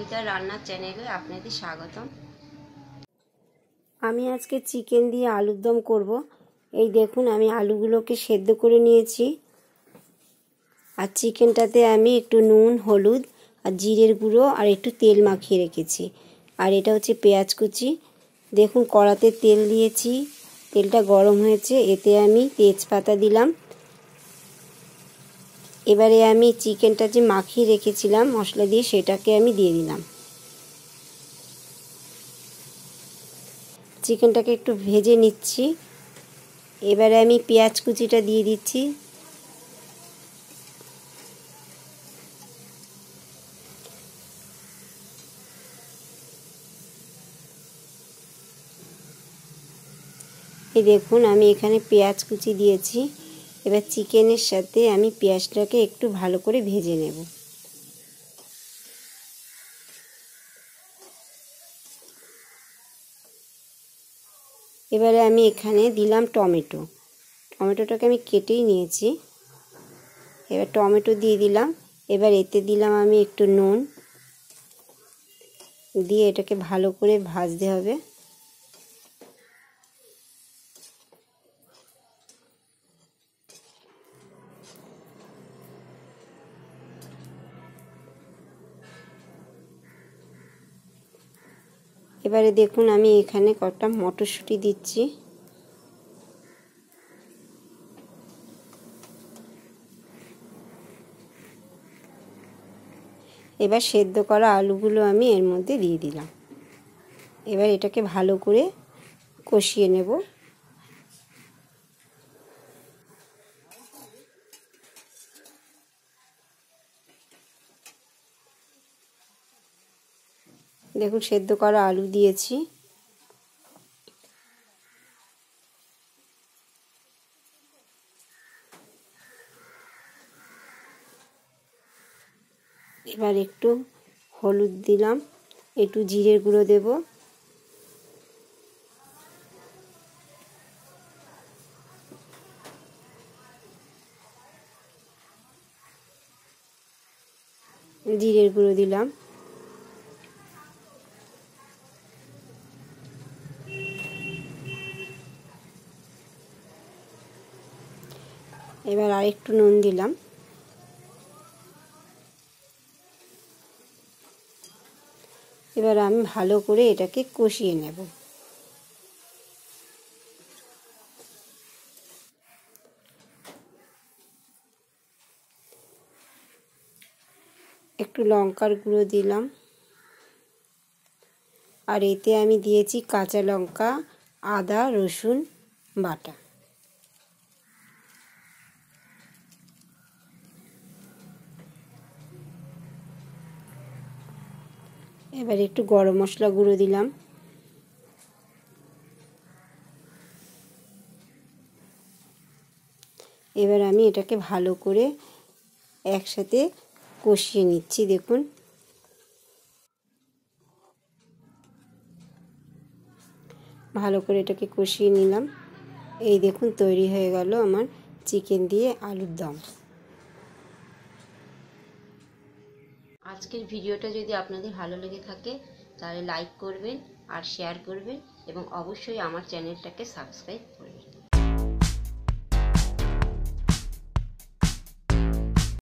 কবিতা রান্নার চ্যানেলে আপনাদের স্বাগতম। আমি আজকে চিকেন দিয়ে আলুর দম করব। এই দেখুন আমি আলুগুলোকে সেদ্ধ করে নিয়েছি, আর চিকেনটাতে আমি একটু নুন, হলুদ আর জিরের গুঁড়ো আর একটু তেল মাখিয়ে রেখেছি। আর এটা হচ্ছে পেঁয়াজ কুচি। দেখুন কড়াতে তেল দিয়েছি, তেলটা গরম হয়েছে, এতে আমি তেজপাতা দিলাম। এবারে আমি চিকেনটা যে মাখিয়ে রেখেছিলাম মশলা দিয়ে, সেটাকে আমি দিয়ে দিলাম। চিকেনটাকে একটু ভেজে নিচ্ছি। এবারে আমি পেঁয়াজ কুচিটা দিয়ে দিচ্ছি। এই দেখুন আমি এখানে পেঁয়াজ কুচি দিয়েছি। এবার চিকেনের সাথে আমি পেঁয়াজটাকে একটু ভালো করে ভেজে নেব। এবারে আমি এখানে দিলাম টমেটোটাকে আমি কেটেই নিয়েছি। এবার টমেটো দিয়ে দিলাম। এবার এতে দিলাম আমি একটু নুন দিয়ে এটাকে ভালো করে ভাজতে হবে। এবারে দেখুন আমি এখানে কটা মটরশুঁটি দিচ্ছি। এবার সেদ্ধ করা আলুগুলো আমি এর মধ্যে দিয়ে দিলাম। এবার এটাকে ভালো করে কষিয়ে নেব। দেখুন সেদ্ধ করা আলু দিয়েছি। এবার একটু হলুদ দিলাম, একটু জিরের গুঁড়ো দেব, জিরের গুঁড়ো দিলাম। এবার আরেকটু নুন দিলাম। এবার আমি ভালো করে এটাকে কষিয়ে নেব। একটু লঙ্কার গুঁড়ো দিলাম, আর এতে আমি দিয়েছি কাঁচা লঙ্কা, আদা, রসুন বাটা। এবার একটু গরম মশলা গুঁড়ো দিলাম। এবার আমি এটাকে ভালো করে একসাথে কষিয়ে নিচ্ছি। দেখুন ভালো করে এটাকে কষিয়ে নিলাম। এই দেখুন তৈরি হয়ে গেল আমার চিকেন দিয়ে আলুর দম। আজকের ভিডিওটা যদি আপনাদের ভালো লেগে থাকে তাহলে লাইক করবেন আর শেয়ার করবেন এবং অবশ্যই আমার চ্যানেলটাকে সাবস্ক্রাইব করবেন।